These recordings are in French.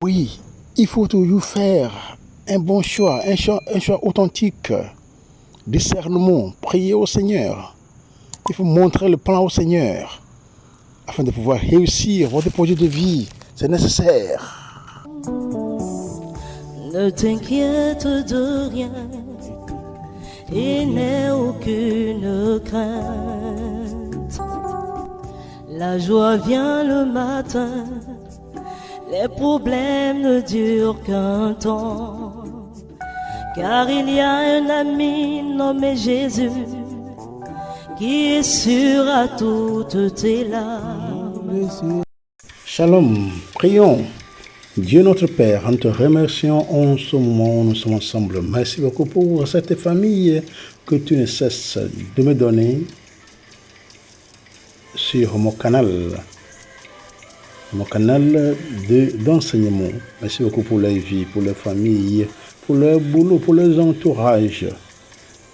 Oui, il faut toujours faire un bon choix, un choix authentique, discernement, prier au Seigneur. Il faut montrer le plan au Seigneur afin de pouvoir réussir votre projet de vie. C'est nécessaire. Ne t'inquiète de rien et n'aie aucune crainte. La joie vient le matin, les problèmes ne durent qu'un temps. Car il y a un ami nommé Jésus qui essuiera toutes tes larmes. Shalom, prions. Dieu notre Père, en te remercions en ce moment où nous sommes ensemble. Merci beaucoup pour cette famille que tu ne cesses de me donner sur mon canal d'enseignement. Merci beaucoup pour leur vie, pour leur famille, pour leur boulot, pour leurs entourages.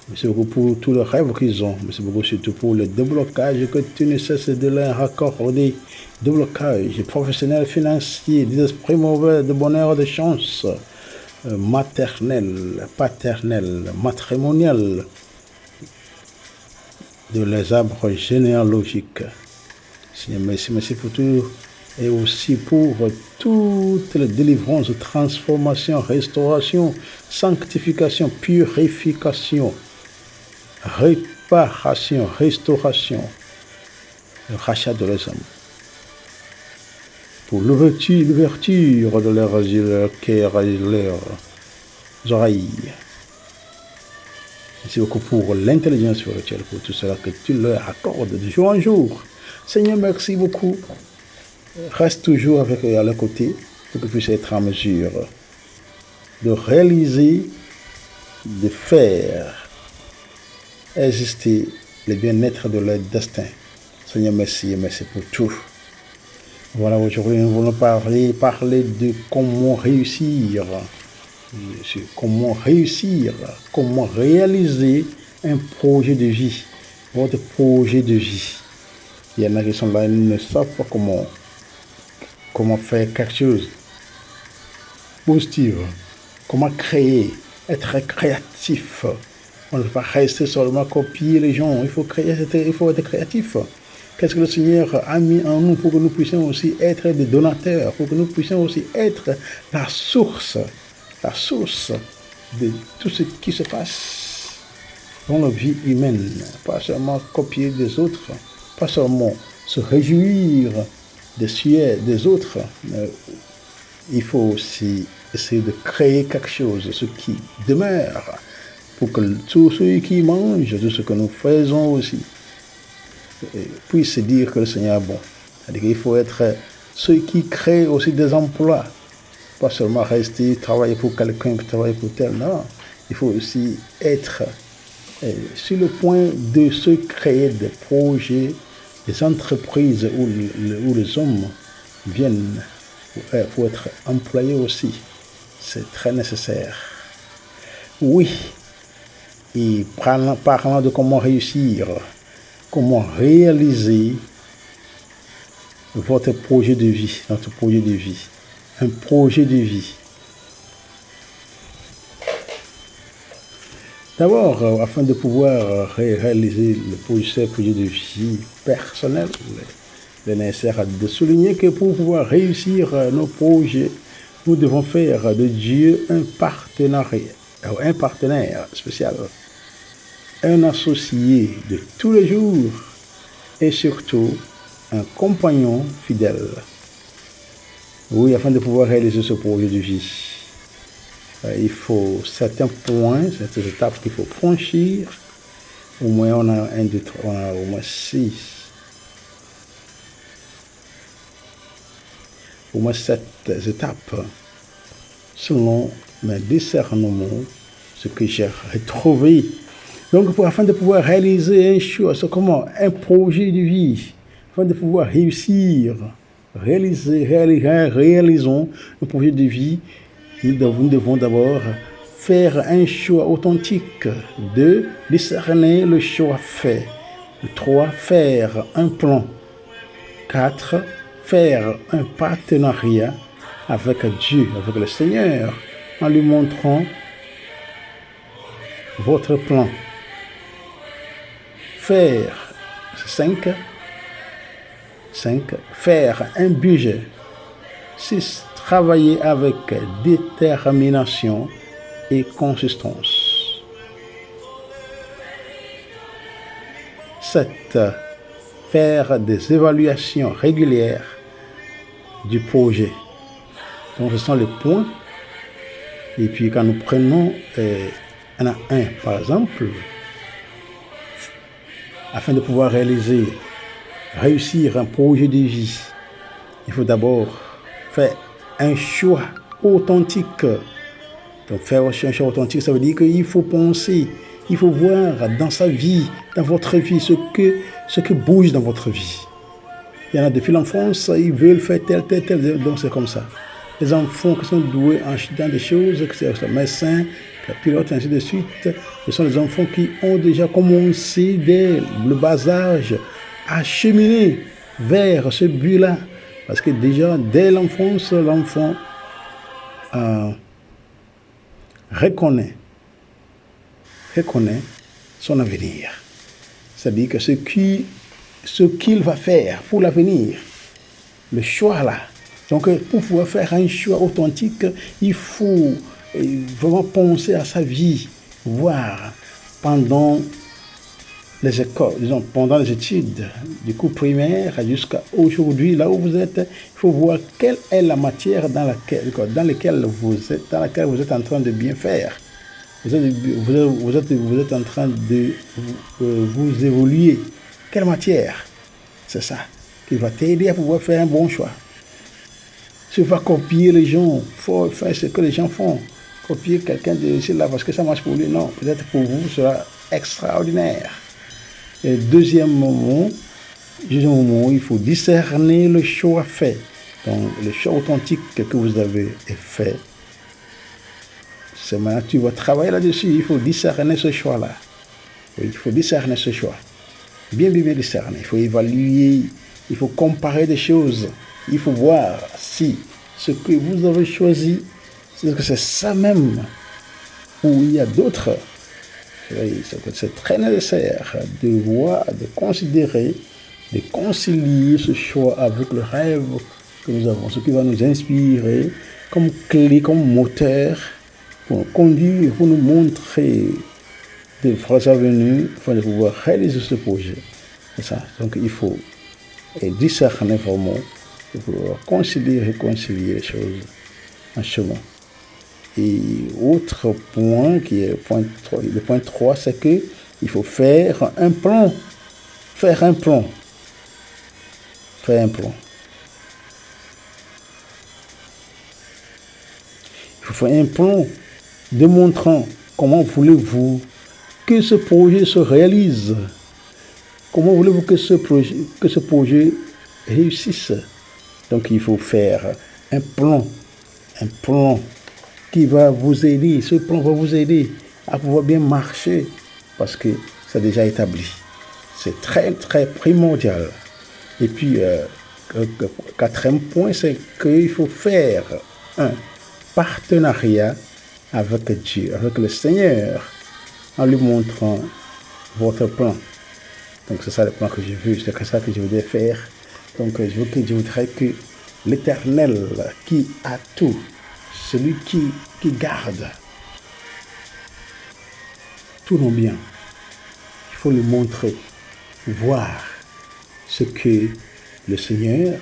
Merci beaucoup pour tous les rêves qu'ils ont. Merci beaucoup surtout pour le déblocage que tu ne cesses de leur accorder. Déblocage professionnel, financier, des esprits mauvais, de bonheur, de chance, maternel, paternel, matrimonial, de les arbres généalogiques. Seigneur, merci pour tout et aussi pour toutes les délivrances, transformation, restauration, sanctification, purification, réparation, restauration, le rachat de leurs âmes. Pour l'ouverture de leurs yeux, leurs cœurs et leurs oreilles. Merci beaucoup pour l'intelligence spirituelle, pour tout cela que tu leur accordes de jour en jour. Seigneur, merci beaucoup. Reste toujours avec eux à leur côté pour qu'ils puissent être en mesure de réaliser, de faire exister le bien-être de leur destin. Seigneur, merci pour tout. Voilà, aujourd'hui, nous voulons parler de comment réussir, comment réaliser un projet de vie, votre projet de vie. Il y en a qui sont là, ils ne savent pas comment faire quelque chose positif, comment créer, être créatif. On ne peut pas rester seulement copier les gens, il faut être créatif. Qu'est-ce que le Seigneur a mis en nous pour que nous puissions aussi être des donateurs, pour que nous puissions aussi être la source de tout ce qui se passe dans la vie humaine. Pas seulement copier des autres, pas seulement se réjouir des sueurs des autres, mais il faut aussi essayer de créer quelque chose, ce qui demeure, pour que tous ceux qui mangent de ce que nous faisons aussi puissent dire que le Seigneur est bon. C'est-à-dire qu'il faut être ceux qui créent aussi des emplois, pas seulement rester, travailler pour quelqu'un, travailler pour tel, non. Il faut aussi être sur le point de se créer des projets, des entreprises où les hommes viennent pour être employés aussi. C'est très nécessaire. Oui, et parlant de comment réussir, comment réaliser votre projet de vie, notre projet de vie, un projet de vie. D'abord, afin de pouvoir réaliser le projet de vie personnel, il est nécessaire de souligner que pour pouvoir réussir nos projets, nous devons faire de Dieu un partenaire spécial, un associé de tous les jours et surtout un compagnon fidèle. Oui, afin de pouvoir réaliser ce projet de vie, il faut certains points, certaines étapes qu'il faut franchir. Au moins, on a 1, 2, 3, on a au moins 6. Au moins 7 étapes, selon mes discernements, ce que j'ai retrouvé. Donc, afin de pouvoir réaliser un choix, c'est comment un projet de vie, afin de pouvoir réussons un projet de vie, nous devons d'abord faire un choix authentique. 2, discerner le choix fait. 3, faire un plan. 4, faire un partenariat avec Dieu, avec le Seigneur, en lui montrant votre plan. Faire 5. Faire un budget. 6. Travailler avec détermination et consistance. 7. Faire des évaluations régulières du projet. Donc ce sont les points. Et puis quand nous prenons un à un, par exemple, afin de pouvoir réussir un projet de vie, il faut d'abord faire un choix authentique. Donc faire un choix authentique, ça veut dire qu'il faut penser, il faut voir dans sa vie, dans votre vie, ce que bouge dans votre vie. Il y en a depuis l'enfance, ils veulent faire tel, donc c'est comme ça. Les enfants qui sont doués dans des choses, que c'est le médecin, le pilote, ainsi de suite, ce sont les enfants qui ont déjà commencé dès le bas âge à cheminer vers ce but-là. Parce que déjà, dès l'enfance, l'enfant reconnaît son avenir. C'est-à-dire que ce qu'il va faire pour l'avenir, le choix là. Donc, pour pouvoir faire un choix authentique, il faut vraiment penser à sa vie, voir pendant les écoles, disons, pendant les études du cours primaire jusqu'à aujourd'hui, là où vous êtes, il faut voir quelle est la matière dans laquelle vous êtes en train de bien faire. Vous êtes en train de vous évoluer. Quelle matière? C'est ça qui va t'aider à pouvoir faire un bon choix. Si tu vas copier les gens, il faut faire ce que les gens font. Copier quelqu'un de ici là parce que ça marche pour lui, non. Peut-être pour vous, ce sera extraordinaire. Et deuxième moment, il faut discerner le choix fait. Donc, le choix authentique que vous avez fait, c'est maintenant tu vas travailler là-dessus. Il faut discerner ce choix-là. Oui, il faut discerner ce choix. Bien discerner. Il faut évaluer, il faut comparer des choses. Il faut voir si ce que vous avez choisi, c'est ça même, ou il y a d'autres. Oui, c'est très nécessaire de voir, de considérer, de concilier ce choix avec le rêve que nous avons, ce qui va nous inspirer comme clé, comme moteur pour nous conduire, pour nous montrer des phrases à venir afin de pouvoir réaliser ce projet. C'est ça. Donc il faut discerner vraiment, il faut concilier les choses en chemin. Et autre point, qui est le point 3, c'est qu'il faut faire un plan. Faire un plan. Il faut faire un plan démontrant comment voulez-vous que ce projet se réalise. Comment voulez-vous que ce projet réussisse. Donc il faut faire un plan qui va vous aider. Ce plan va vous aider à pouvoir bien marcher parce que c'est déjà établi. C'est très, très primordial. Et puis, quatrième point, c'est qu'il faut faire un partenariat avec Dieu, avec le Seigneur, en lui montrant votre plan. Donc, c'est ça le plan que j'ai vu, c'est ça que je voudrais faire. Donc, je voudrais que l'Éternel qui a tout, celui qui garde tous nos biens, il faut lui montrer, voir ce que le Seigneur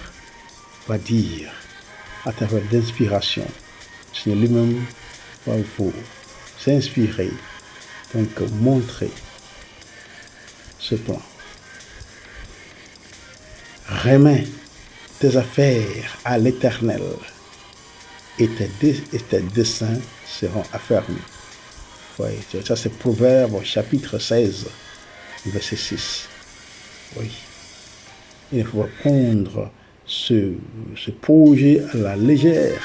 va dire à travers l'inspiration. Le Seigneur lui-même va vous s'inspirer, donc montrer ce plan. Remets tes affaires à l'Éternel et tes desseins seront affermis. Oui, ça c'est Proverbe chapitre 16, verset 6. Oui. Il faut prendre ce projet à la légère.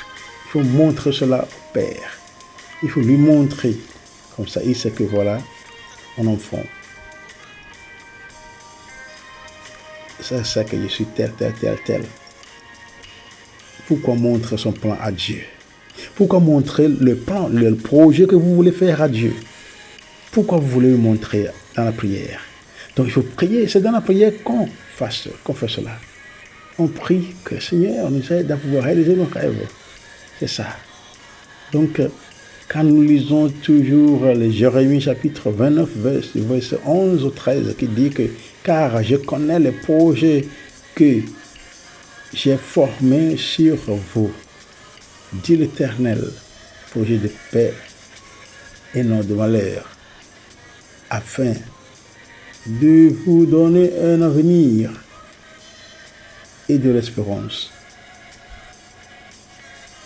Il faut montrer cela au Père. Il faut lui montrer. Comme ça, il sait que voilà, mon enfant. C'est ça que je suis tel. Pourquoi montrer son plan à Dieu? Pourquoi montrer le plan, le projet que vous voulez faire à Dieu? Pourquoi vous voulez le montrer dans la prière? Donc il faut prier, c'est dans la prière qu'on fait cela. On prie que le Seigneur nous aide à pouvoir réaliser nos rêves. C'est ça. Donc, quand nous lisons toujours le Jérémie chapitre 29, verset 11 au 13, qui dit que « Car je connais les projets que j'ai formés sur vous, dit l'Éternel, projet de paix et non de malheur, afin de vous donner un avenir et de l'espérance.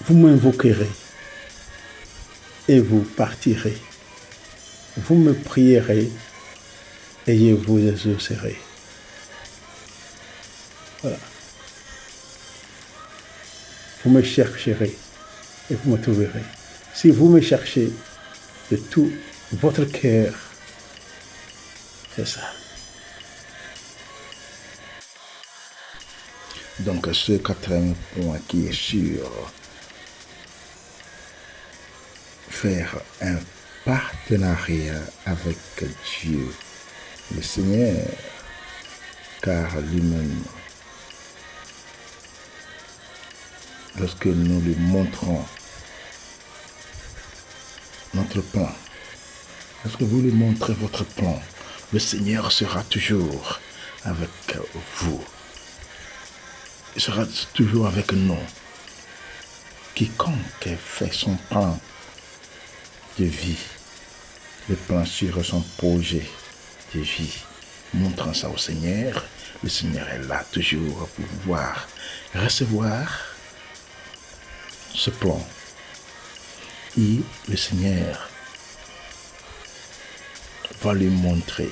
Vous m'invoquerez et vous partirez. Vous me prierez et je vous exaucerai. » Voilà. Vous me chercherez et vous me trouverez. Si vous me cherchez de tout votre cœur, c'est ça. Donc, ce quatrième point qui est sur faire un partenariat avec Dieu, le Seigneur, car lui-même, lorsque nous lui montrons notre plan, lorsque vous lui montrez votre plan, le Seigneur sera toujours avec vous. Il sera toujours avec nous. Quiconque fait son plan de vie, le plan sur son projet de vie, montrant ça au Seigneur, le Seigneur est là toujours pour pouvoir recevoir ce plan. Et le Seigneur va lui montrer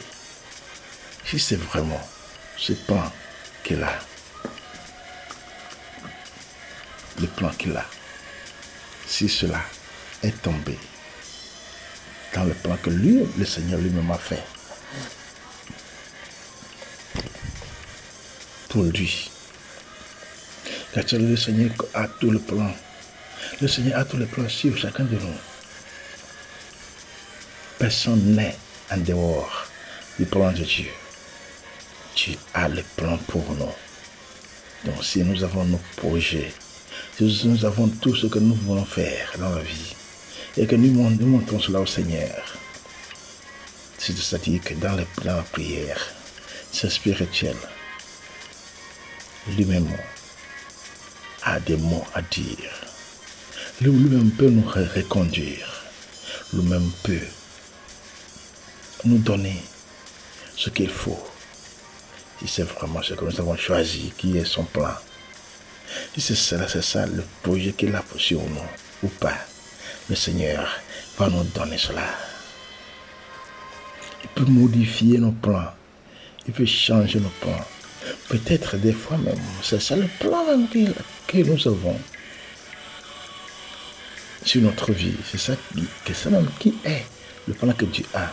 si c'est vraiment ce plan qu'il a. Le plan qu'il a. Si cela est tombé dans le plan que lui, le Seigneur lui-même a fait pour lui. Car le Seigneur a tout le plan. Le Seigneur a tout le plan sur chacun de nous. Personne n'est en dehors du plan de Dieu. Dieu a le plan pour nous. Donc si nous avons nos projets, si nous avons tout ce que nous voulons faire dans la vie, et que nous montrons cela au Seigneur, c'est-à-dire que dans la prière, c'est spirituel. Lui-même a des mots à dire. Lui-même peut nous reconduire. Lui-même peut nous donner ce qu'il faut. Si c'est vraiment ce que nous avons choisi, qui est son plan. Si c'est ça le projet qu'il a sur nous, ou pas, le Seigneur va nous donner cela. Il peut modifier nos plans. Il peut changer nos plans. Peut-être des fois même, c'est ça le plan que nous avons sur notre vie. C'est ça même qui est le plan que Dieu a.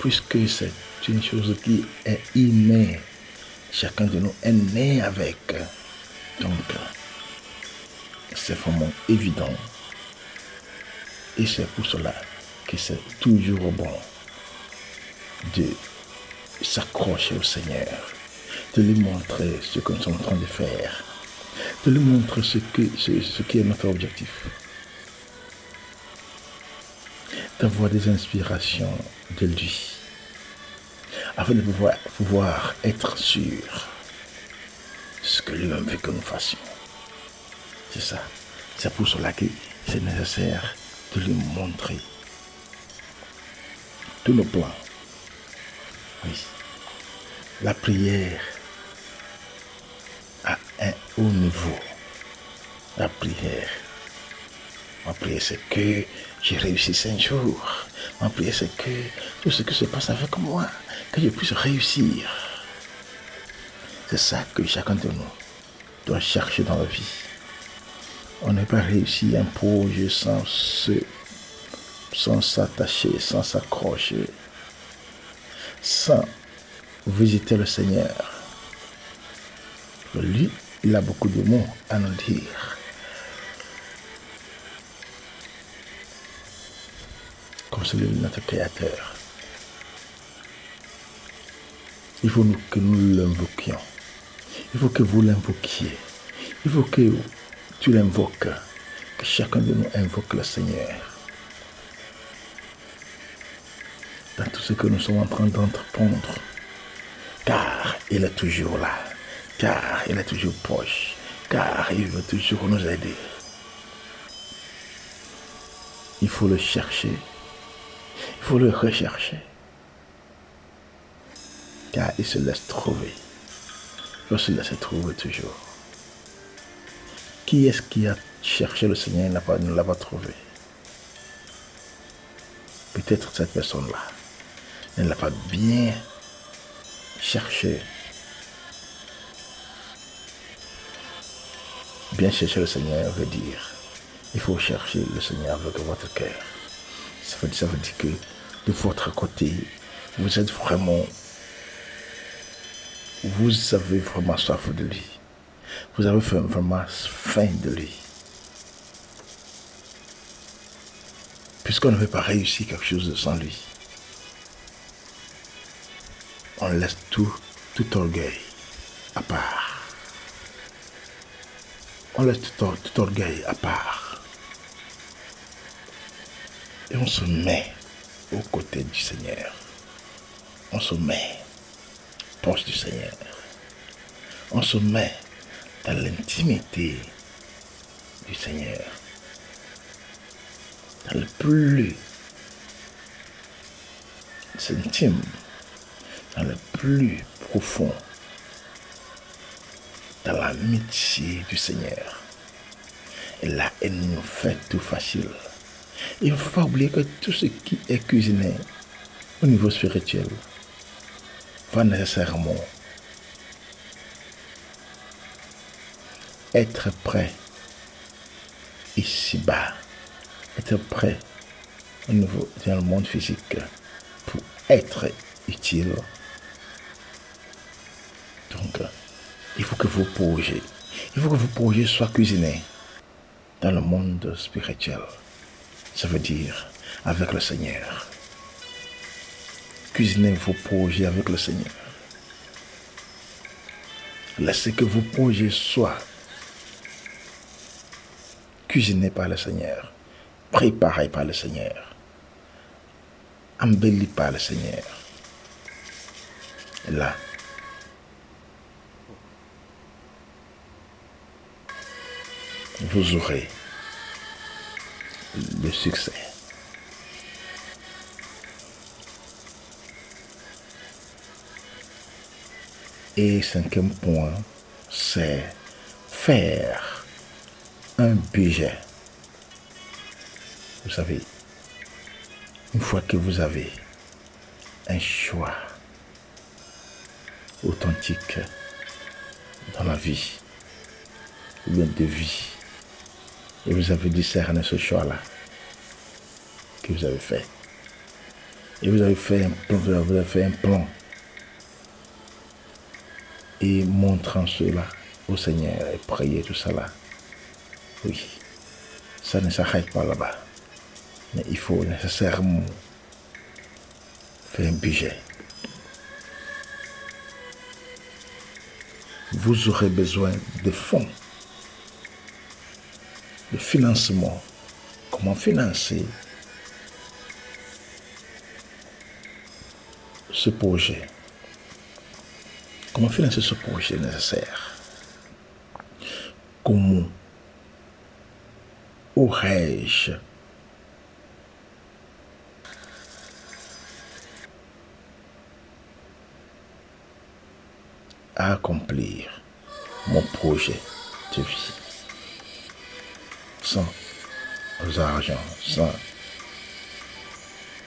Puisque c'est une chose qui est innée. Chacun de nous est né avec. Donc, c'est vraiment évident. Et c'est pour cela que c'est toujours bon de s'accrocher au Seigneur, de lui montrer ce que nous sommes en train de faire, de lui montrer ce qui est notre objectif, d'avoir des inspirations de lui, afin de pouvoir être sûr de ce que lui-même veut que nous fassions. C'est ça. C'est pour cela que c'est nécessaire de lui montrer tous nos plans. Oui. La prière à un haut niveau. La prière. Ma prière, c'est que j'ai réussi un jour. Ma prière, c'est que tout ce qui se passe avec moi, que je puisse réussir. C'est ça que chacun de nous doit chercher dans la vie. On n'est pas réussi un projet sans s'attacher, sans s'accrocher, sans visiter le Seigneur. Lui, il a beaucoup de mots à nous dire. Comme celui de notre Créateur. Il faut que nous l'invoquions. Il faut que vous l'invoquiez. Il faut que tu l'invoques. Que chacun de nous invoque le Seigneur. Dans tout ce que nous sommes en train d'entreprendre. Car il est toujours là. Car il est toujours proche. Car il veut toujours nous aider. Il faut le chercher. Il faut le rechercher. Car il se laisse trouver. Il se laisse trouver toujours. Qui est-ce qui a cherché le Seigneur et ne l'a pas trouvé? Peut-être cette personne-là ne l'a pas bien cherché. Bien chercher le Seigneur veut dire, il faut chercher le Seigneur avec votre cœur. Ça veut dire que de votre côté, vous êtes vraiment, vous avez vraiment soif de lui. Vous avez vraiment faim de lui. Puisqu'on ne peut pas réussir quelque chose sans lui. On laisse tout orgueil à part. On laisse tout orgueil à part. Et on se met aux côtés du Seigneur. On se met proche du Seigneur. On se met dans l'intimité du Seigneur. Dans le plus intime, dans le plus profond, dans l'amitié du Seigneur. Et là, elle nous fait tout facile. Il ne faut pas oublier que tout ce qui est cuisiné au niveau spirituel va nécessairement être prêt ici-bas, être prêt au niveau dans le monde physique pour être utile. Donc, il faut que vos projets soient cuisinés dans le monde spirituel. Ça veut dire avec le Seigneur. Cuisinez vos projets avec le Seigneur. Laissez que vos projets soient cuisinés par le Seigneur, préparés par le Seigneur, embellis par le Seigneur. Et là, vous aurez le succès. Et cinquième point, c'est faire un budget. Vous savez, une fois que vous avez un choix authentique dans la vie, ou bien de vie, et vous avez discerné ce choix-là que vous avez fait. Et vous avez fait un plan. Et montrant cela au Seigneur et prier tout ça là. Oui, ça ne s'arrête pas là-bas. Mais il faut nécessairement faire un budget. Vous aurez besoin de fonds, de financement. Comment financer ce projet? Comment financer ce projet nécessaire? Comment aurais-je à accomplir mon projet de vie sans argent, sans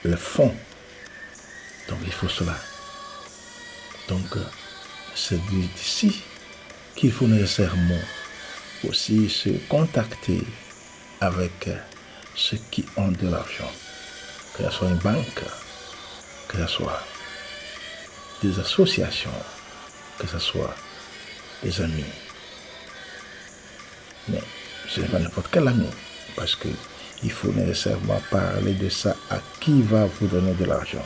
le fonds? Donc il faut cela. Donc c'est d'ici qu'il faut nécessairement aussi se contacter avec ceux qui ont de l'argent, que ce soit une banque, que ce soit des associations, que ce soit des amis, Mais ce n'est pas n'importe quel ami, parce qu'il faut nécessairement parler de ça à qui va vous donner de l'argent.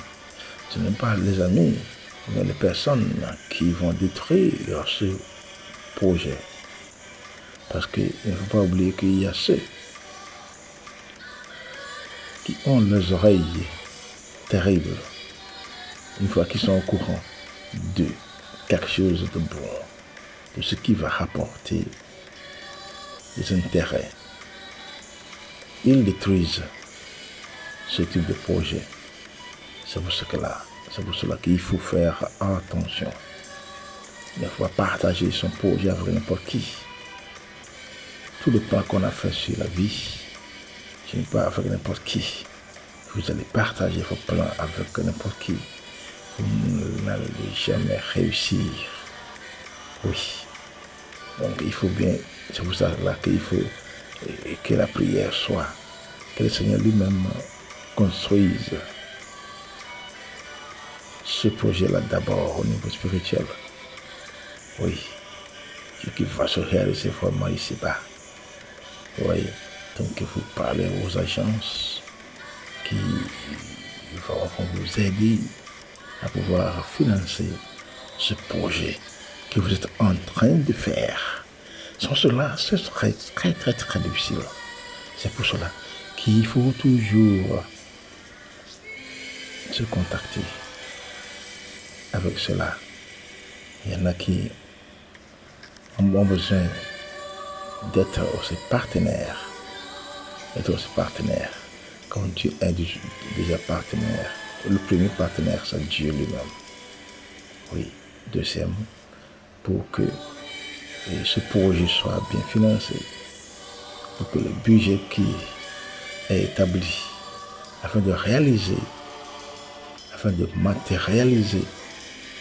Ce n'est pas les amis, mais les personnes qui vont détruire ce projet. Parce qu'il ne faut pas oublier qu'il y a ceux qui ont les oreilles terribles, une fois qu'ils sont au courant de quelque chose de bon, de ce qui va rapporter des intérêts. Ils détruisent ce type de projet. C'est pour cela qu'il faut faire attention. Il ne faut pas partager son projet avec n'importe qui. Tout le plan qu'on a fait sur la vie, ce n'est pas avec n'importe qui. Vous allez partager vos plans avec n'importe qui. Vous n'allez jamais réussir. Oui. Donc il faut bien, c'est pour ça là qu'il faut que la prière soit, que le Seigneur lui-même construise ce projet-là d'abord au niveau spirituel. Oui. Ce qui va se réaliser vraiment ici-bas. Oui. Donc il faut parler aux agences qui vont vous aider à pouvoir financer ce projet que vous êtes en train de faire. Sans cela, ce serait très très très difficile. C'est pour cela qu'il faut toujours se contacter avec cela. Il y en a qui ont besoin d'être aussi partenaires. Être aussi partenaire. Quand Dieu est déjà partenaire. Le premier partenaire, c'est Dieu lui-même. Oui. Deuxième, pour que ce projet soit bien financé, pour que le budget qui est établi afin de réaliser, afin de matérialiser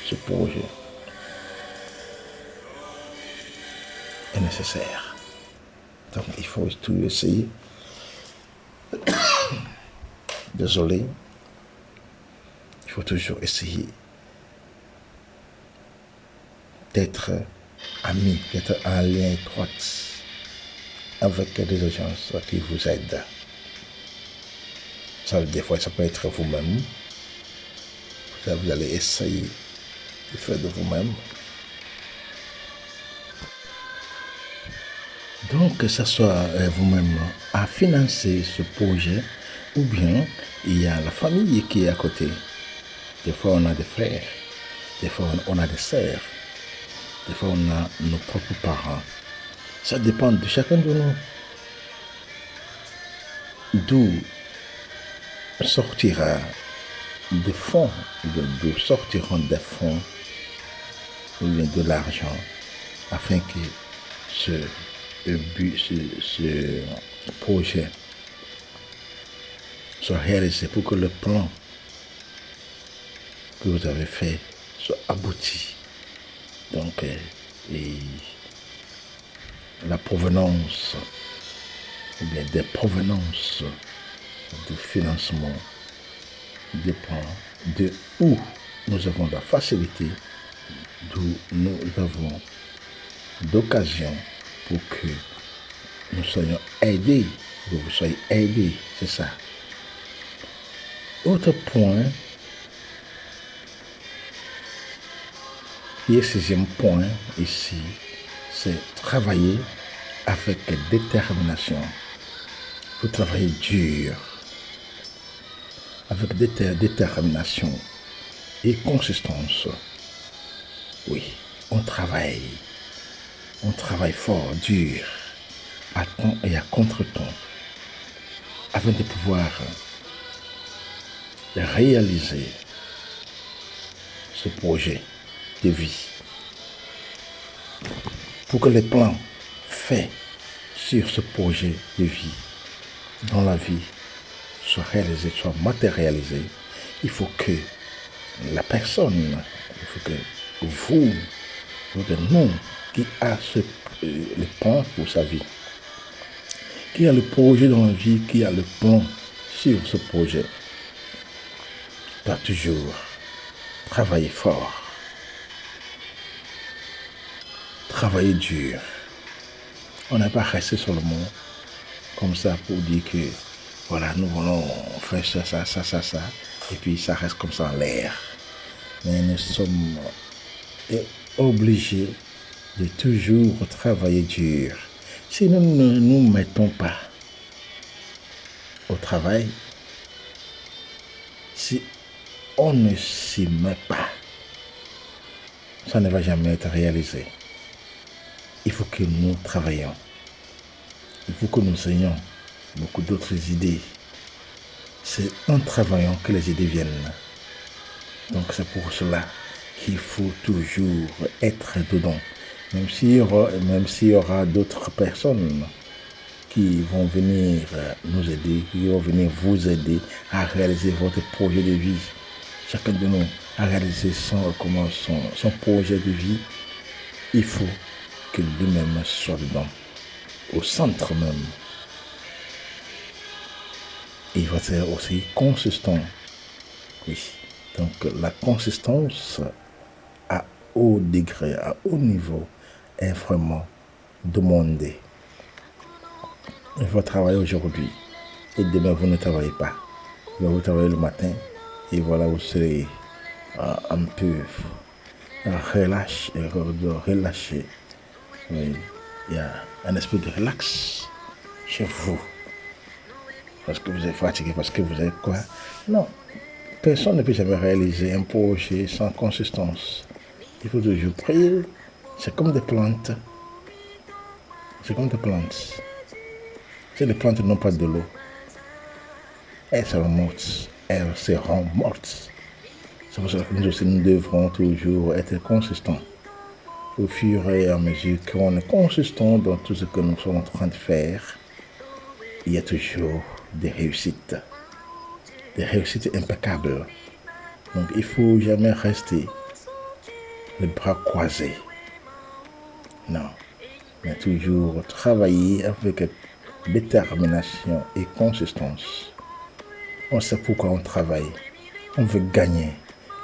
ce projet est nécessaire. Donc il faut tout essayer. Désolé, il faut toujours essayer d'être ami, d'être en lien étroit avec des agences qui vous aident. Ça, des fois, ça peut être vous-même. Vous allez essayer de faire de vous-même. Donc, que ce soit vous-même à financer ce projet, ou bien il y a la famille qui est à côté. Des fois, on a des frères, des fois, on a des sœurs. Des fois, on a nos propres parents. Ça dépend de chacun de nous. D'où sortira des fonds, d'où sortiront des fonds ou bien de l'argent afin que ce projet soit réalisé, pour que le plan que vous avez fait soit abouti. Donc, la provenance, ou bien des provenances de financement dépend de où nous avons la facilité, d'où nous avons d'occasion pour que nous soyons aidés, que vous soyez aidés, c'est ça. Autre point, et le sixième point ici, c'est travailler avec détermination. Vous travaillez dur, avec détermination et consistance. Oui, on travaille fort, dur, à temps et à contre-temps, afin de pouvoir réaliser ce projet de vie. Pour que les plans faits sur ce projet de vie dans la vie soient réalisés, soient matérialisés, il faut que la personne, il faut que vous non, qui a le plan pour sa vie, qui a le projet dans la vie, qui a le plan sur ce projet, doit toujours travailler fort, travailler dur, On n'est pas resté seulement comme ça pour dire que voilà, nous voulons faire ça, et puis ça reste comme ça en l'air. Mais nous sommes obligés de toujours travailler dur. Si nous ne nous mettons pas au travail, si on ne s'y met pas, ça ne va jamais être réalisé. Il faut que nous travaillions. Il faut que nous ayons beaucoup d'autres idées. C'est en travaillant que les idées viennent. Donc c'est pour cela qu'il faut toujours être dedans. Même s'il y aura d'autres personnes qui vont venir nous aider, qui vont venir vous aider à réaliser votre projet de vie. Chacun de nous a réalisé son projet de vie. Il faut que lui-même soit dedans, au centre même. Il va être aussi consistant. Oui. Donc la consistance à haut degré, à haut niveau, est vraiment demandée. Il faut travailler aujourd'hui et demain vous ne travaillez pas. Vous travaillez le matin et voilà, vous serez un peu relâché. Oui. Il y a un esprit de relax chez vous. Parce que vous êtes fatigué, parce que vous êtes quoi? Non. Personne ne peut jamais réaliser un projet sans consistance. Il faut toujours prier. C'est comme des plantes. C'est comme des plantes. Si les plantes n'ont pas de l'eau, elles seront mortes. Elles seront mortes. C'est pour cela que nous aussi, nous devrons toujours être consistants. Au fur et à mesure qu'on est consistant dans tout ce que nous sommes en train de faire, il y a toujours des réussites impeccables. Donc il ne faut jamais rester les bras croisés. Non, mais toujours travailler avec détermination et consistance. On sait pourquoi on travaille. On veut gagner.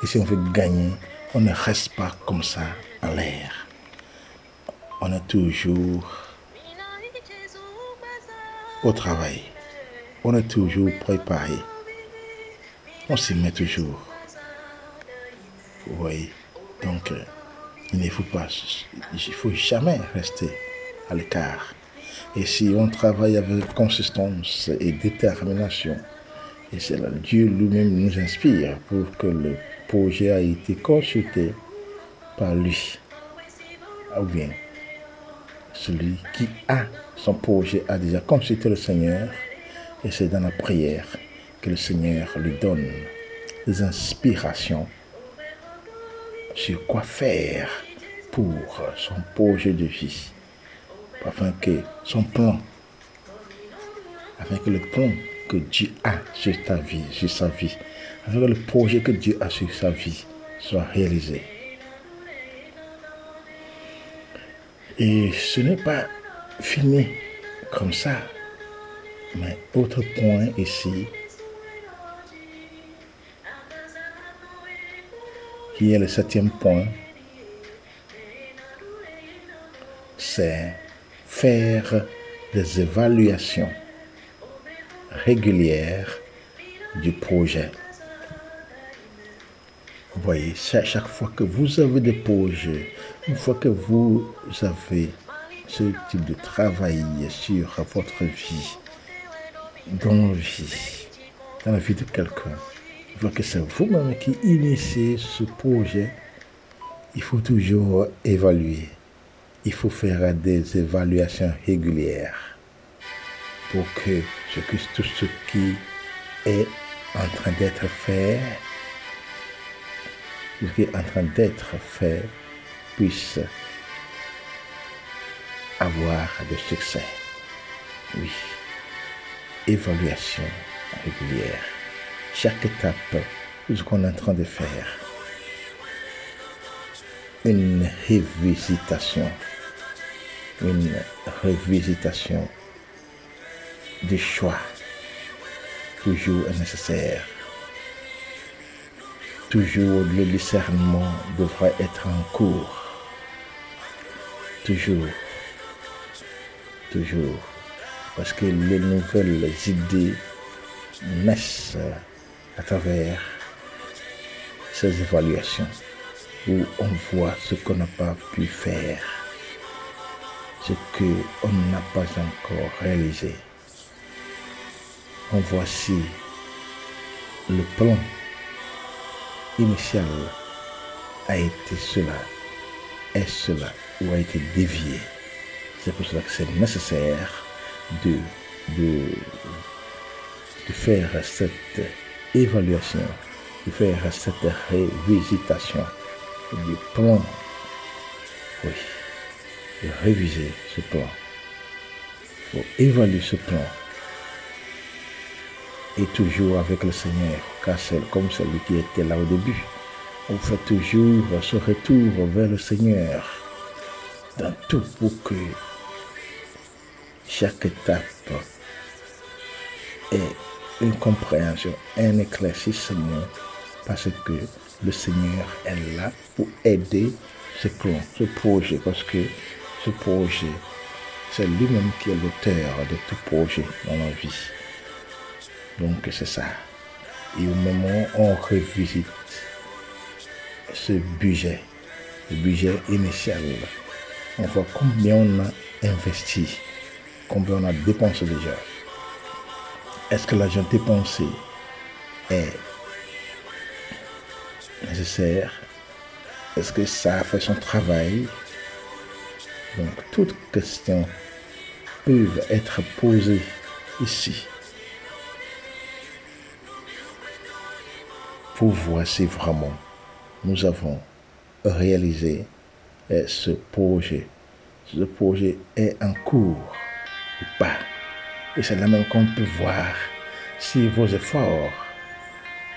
Et si on veut gagner, on ne reste pas comme ça en l'air. On est toujours au travail. On est toujours préparé. On s'y met toujours. Oui. Donc, il ne faut jamais rester à l'écart. Et si on travaille avec consistance et détermination, et c'est là Dieu lui-même nous inspire pour que le projet ait été consulté par lui. Ou bien, celui qui a son projet a déjà consulté le Seigneur, et c'est dans la prière que le Seigneur lui donne des inspirations sur quoi faire pour son projet de vie, afin que son plan, afin que le plan que Dieu a sur ta vie, sur sa vie, afin que le projet que Dieu a sur sa vie soit réalisé. Et ce n'est pas fini comme ça, mais autre point ici, qui est le 7e point, c'est faire des évaluations régulières du projet. Vous voyez, chaque fois que vous avez des projets, une fois que vous avez ce type de travail sur votre vie, dans la vie de quelqu'un, une fois que c'est vous-même qui initiez ce projet, il faut toujours évaluer. Il faut faire des évaluations régulières pour que tout ce qui est en train d'être fait, puisse avoir de succès. Oui. Évaluation régulière. Chaque étape de ce qu'on est en train de faire. Une revisitation des choix toujours nécessaire. Toujours le discernement devra être en cours. Toujours toujours, parce que les nouvelles idées naissent à travers ces évaluations où on voit ce qu'on n'a pas pu faire, ce qu'on n'a pas encore réalisé. On voit si le plan initial a été cela, est cela, ou a été dévié. C'est pour cela que c'est nécessaire de faire cette évaluation, de faire cette révisitation du plan. Oui, de réviser ce plan. Il faut évaluer ce plan. Et toujours avec le Seigneur, car c'est comme celui qui était là au début. On fait toujours ce retour vers le Seigneur dans tout pour que chaque étape ait une compréhension, un éclaircissement, parce que le Seigneur est là pour aider ce plan, ce projet, parce que ce projet, c'est lui-même qui est l'auteur de tout projet dans la vie. Donc c'est ça. Et au moment où on revisite ce budget, le budget initial, on voit combien on a investi, combien on a dépensé déjà. Est-ce que l'argent dépensé est nécessaire? Est-ce que ça a fait son travail? Donc toutes questions peuvent être posées ici pour voir si vraiment nous avons réalisé ce projet. Ce projet est en cours ou pas. Et c'est là même qu'on peut voir si vos efforts,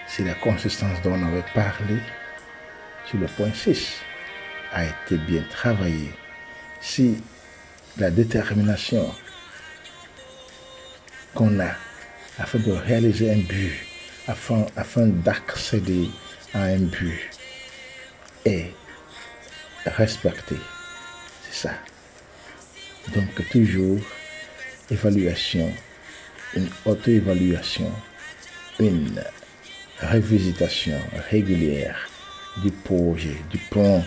si la consistance dont on avait parlé sur le point 6 a été bien travaillée, si la détermination qu'on a afin de réaliser un but, afin d'accéder à un but est respectée. C'est ça. Donc toujours évaluation, une auto-évaluation, une révisitation régulière du projet, du plan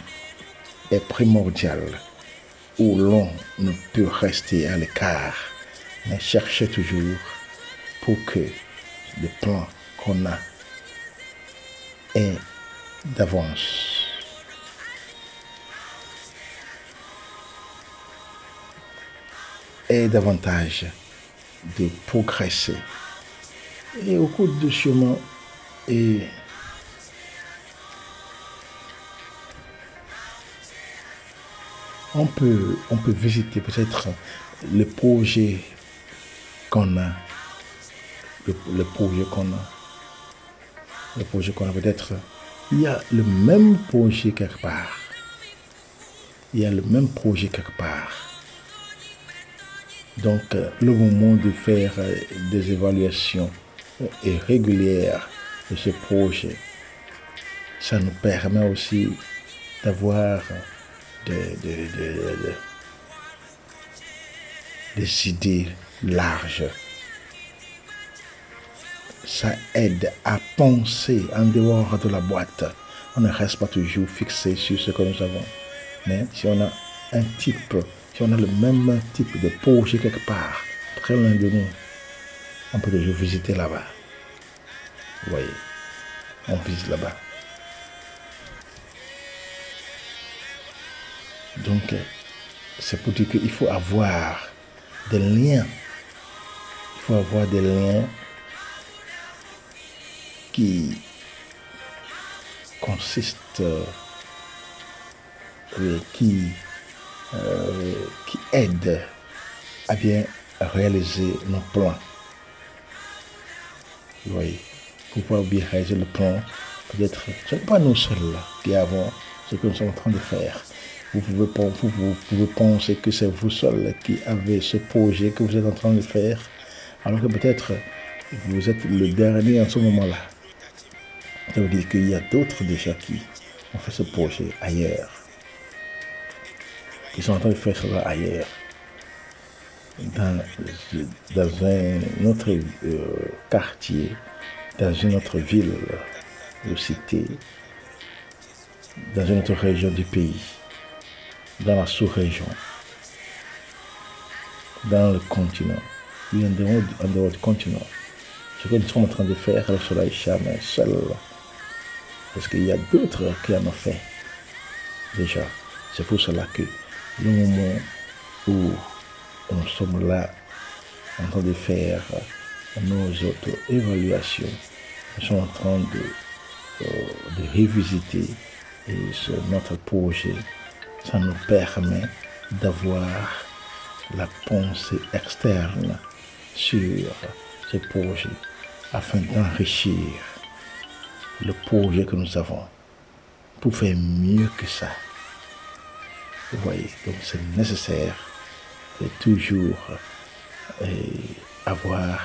est primordial, où l'on ne peut rester à l'écart, mais chercher toujours pour que le plan qu'on a est d'avance. Et davantage de progresser. Et au cours du chemin, on peut visiter peut-être le projet qu'on a, le projet qu'on a peut-être, il y a le même projet quelque part. Donc, le moment de faire des évaluations régulières de ce projet, ça nous permet aussi d'avoir des idées larges. Ça aide à penser en dehors de la boîte. On ne reste pas toujours fixé sur ce que nous avons. Mais si on a si on a le même type de projet quelque part, très loin de nous, on peut toujours visiter là-bas. Vous voyez, on visite là-bas. Donc, c'est pour dire qu'il faut avoir des liens. Il faut avoir des liens qui consistent, qui aident à bien réaliser nos plans. Vous voyez, pour pouvoir bien réaliser le plan, peut-être, ce n'est pas nous seuls qui avons ce que nous sommes en train de faire. Vous pouvez penser que c'est vous seul qui avez ce projet que vous êtes en train de faire, alors que peut-être vous êtes le dernier en ce moment-là. Ça veut dire qu'il y a d'autres déjà qui ont fait ce projet ailleurs, qui sont en train de faire cela ailleurs. dans un autre quartier, dans une autre ville ou cité, dans une autre région du pays, dans la sous-région, dans le continent, oui, en dehors du continent. Ce que nous sommes en train de faire, le soleil jamais seul, parce qu'il y a d'autres qui en ont fait déjà. C'est pour cela que le moment où nous sommes là en train de faire nos auto-évaluations, nous sommes en train de revisiter notre projet. Ça nous permet d'avoir la pensée externe sur ce projet afin d'enrichir le projet que nous avons pour faire mieux que ça. Vous voyez, donc c'est nécessaire de toujours avoir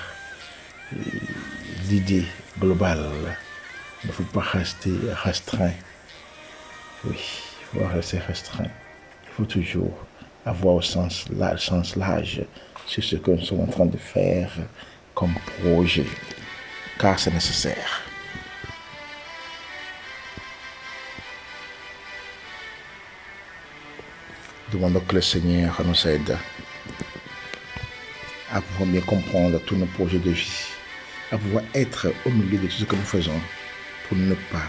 l'idée globale. Il ne faut pas rester restreint. Oui, il faut rester restreint. Il faut toujours avoir au sens large sur ce que nous sommes en train de faire comme projet, car c'est nécessaire. Demandons que le Seigneur nous aide à pouvoir bien comprendre tous nos projets de vie, à pouvoir être au milieu de tout ce que nous faisons pour ne pas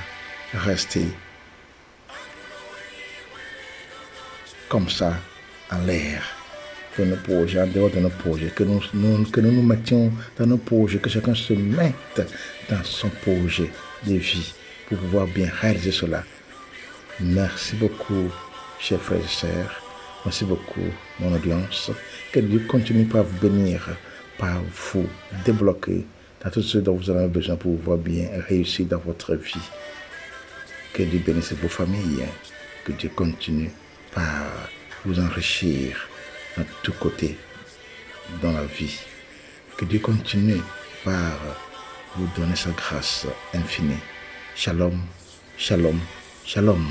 rester comme ça en l'air, de nos projets, en dehors de nos projets, que nous nous mettions dans nos projets, que chacun se mette dans son projet de vie pour pouvoir bien réaliser cela. Merci beaucoup, chers frères et sœurs. Merci beaucoup, mon audience. Que Dieu continue par vous bénir, par vous débloquer dans tout ce dont vous avez besoin pour pouvoir bien réussir dans votre vie. Que Dieu bénisse vos familles. Que Dieu continue par vous enrichir de tous côtés dans la vie. Que Dieu continue par vous donner sa grâce infinie. Shalom, shalom, shalom.